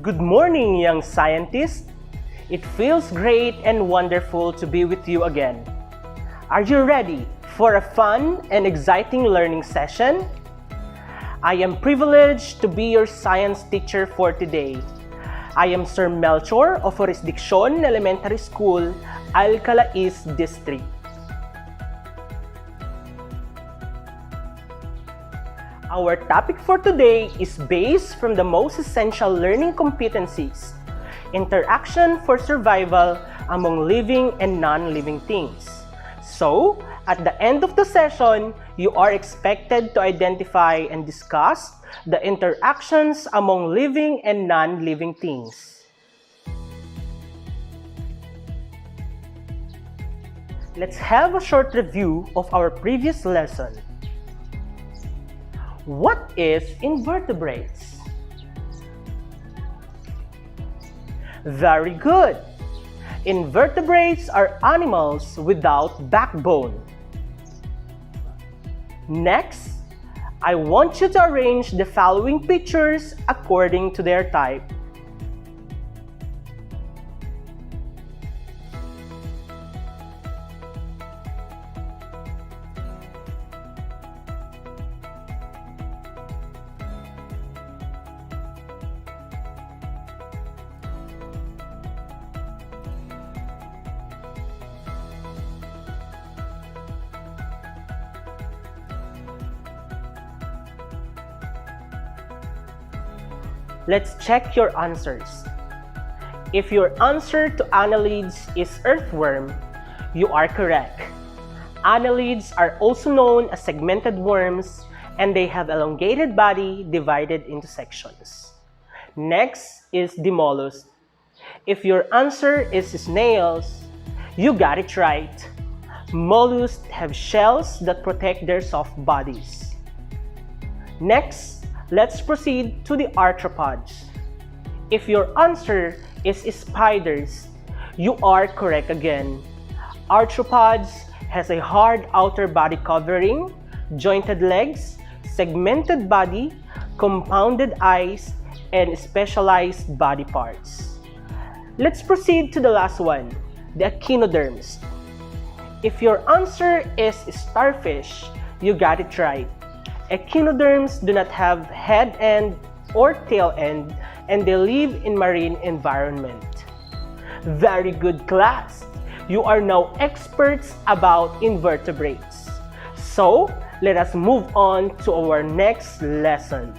Good morning, young scientists. It feels great and wonderful to be with you again. Are you ready for a fun and exciting learning session? I am privileged to be your science teacher for today. I am Sir Melchor of Jurisdicción Elementary School, Alcala East District. Our topic for today is based from the most essential learning competencies, interaction for survival among living and non-living things. So, at the end of the session, you are expected to identify and discuss the interactions among living and non-living things. Let's have a short review of our previous lesson. What is invertebrates? Very good! Invertebrates are animals without backbone. Next, I want you to arrange the following pictures according to their type. Let's check your answers. If your answer to annelids is earthworm, you are correct. Annelids are also known as segmented worms, and they have elongated body divided into sections. Next is the mollusk. If your answer is snails, you got it right. Mollusks have shells that protect their soft bodies. Next, let's proceed to the arthropods. If your answer is spiders, you are correct again. Arthropods has a hard outer body covering, jointed legs, segmented body, compounded eyes, and specialized body parts. Let's proceed to the last one, the echinoderms. If your answer is starfish, you got it right. Echinoderms do not have head end or tail end, and they live in marine environment. Very good, class! You are now experts about invertebrates. So, let us move on to our next lesson.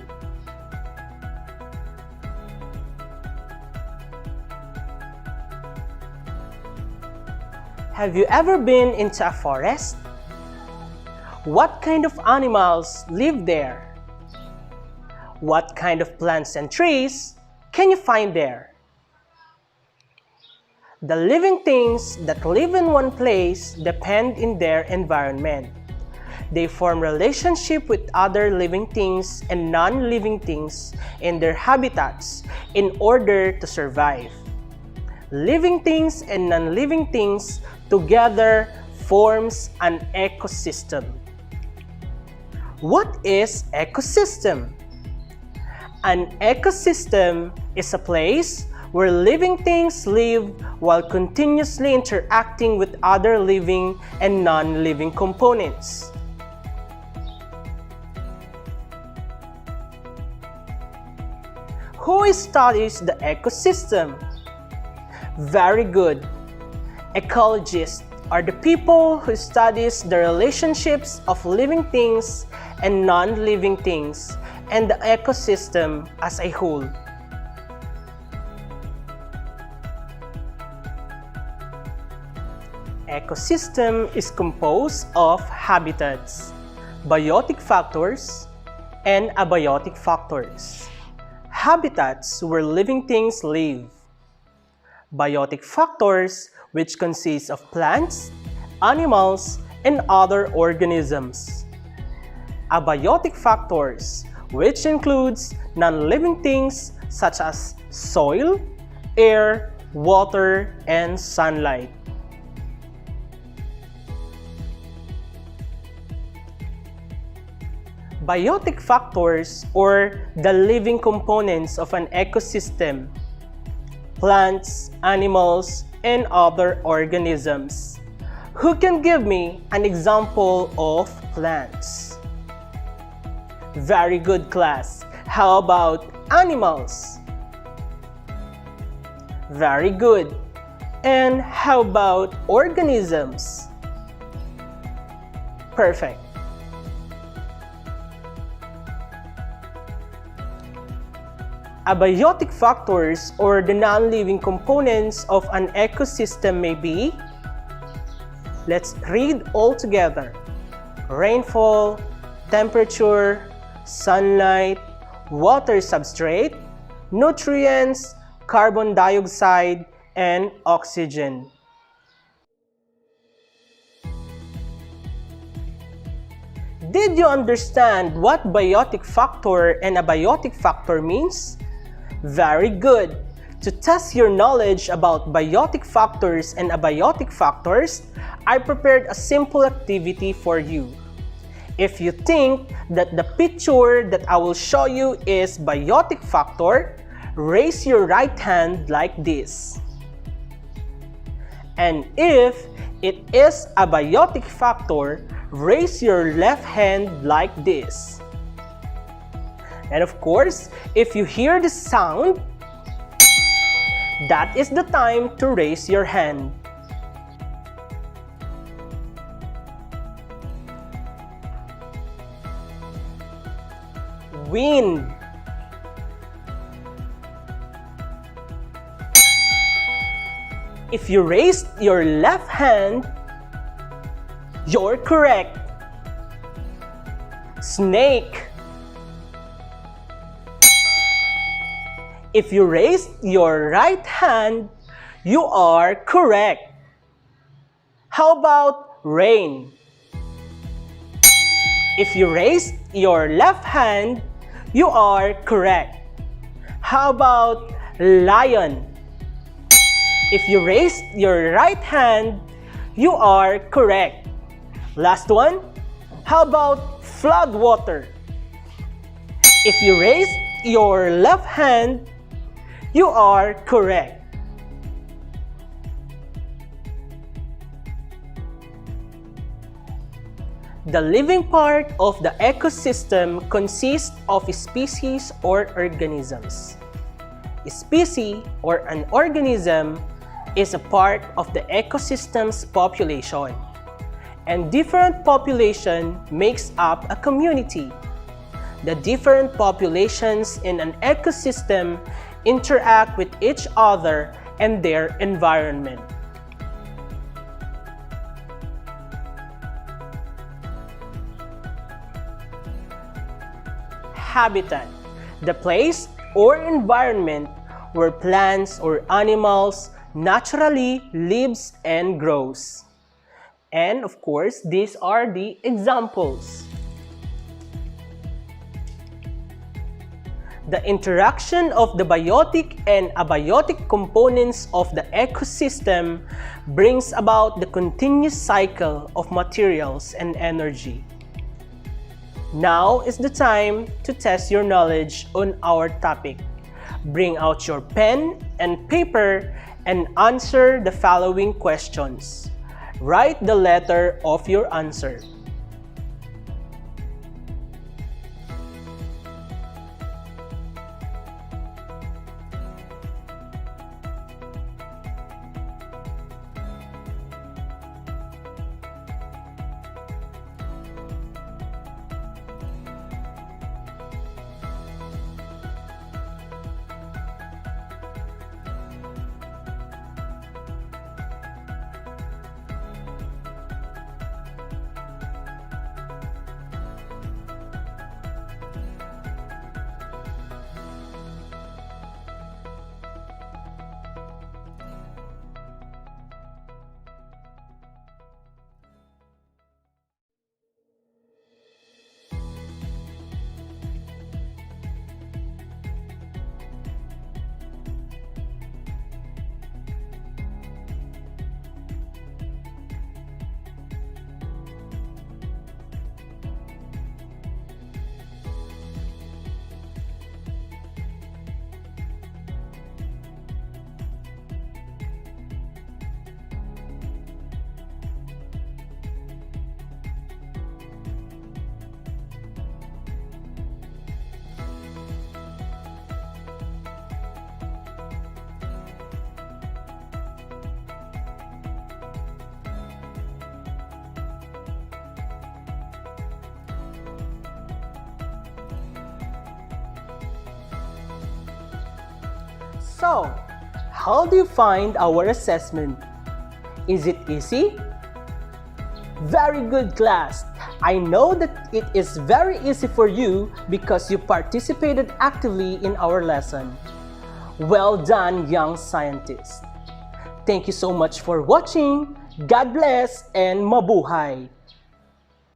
Have you ever been into a forest? What kind of animals live there? What kind of plants and trees can you find there? The living things that live in one place depend in their environment. They form relationship with other living things and non-living things in their habitats in order to survive. Living things and non-living things together forms an ecosystem. What is ecosystem? An ecosystem is a place where living things live while continuously interacting with other living and non-living components. Who studies the ecosystem? Very good. Ecologists are the people who studies the relationships of living things and non-living things and the ecosystem as a whole. Ecosystem is composed of habitats, biotic factors, and abiotic factors. Habitats where living things live. Biotic factors, which consist of plants, animals, and other organisms. Abiotic factors, which includes non-living things such as soil, air, water, and sunlight. Biotic factors, or the living components of an ecosystem, plants, animals, and other organisms. Who can give me an example of plants? Very good, class. How about animals? Very good. And how about organisms? Perfect. Abiotic factors, or the non-living components of an ecosystem, may be, let's read all together: rainfall, temperature, sunlight, water substrate, nutrients, carbon dioxide, and oxygen. Did you understand what biotic factor and abiotic factor means? Very good! To test your knowledge about biotic factors and abiotic factors, I prepared a simple activity for you. If you think that the picture that I will show you is biotic factor, raise your right hand like this. And if it is a biotic factor, raise your left hand like this. And of course, if you hear the sound, that is the time to raise your hand. Wind. If you raised your left hand, you're correct. Snake. If you raised your right hand, you are correct. How about rain? If you raised your left hand, you are correct. How about lion? If you raised your right hand, you are correct. Last one, how about flood water? If you raised your left hand, you are correct. The living part of the ecosystem consists of species or organisms. A species or an organism is a part of the ecosystem's population, and different population makes up a community. The different populations in an ecosystem interact with each other and their environment. Habitat, the place or environment where plants or animals naturally lives and grows. And of course, these are the examples. The interaction of the biotic and abiotic components of the ecosystem brings about the continuous cycle of materials and energy. Now is the time to test your knowledge on our topic. Bring out your pen and paper and answer the following questions. Write the letter of your answer. So, how do you find our assessment? Is it easy? Very good, class! I know that it is very easy for you because you participated actively in our lesson. Well done, young scientists! Thank you so much for watching. God bless and mabuhay!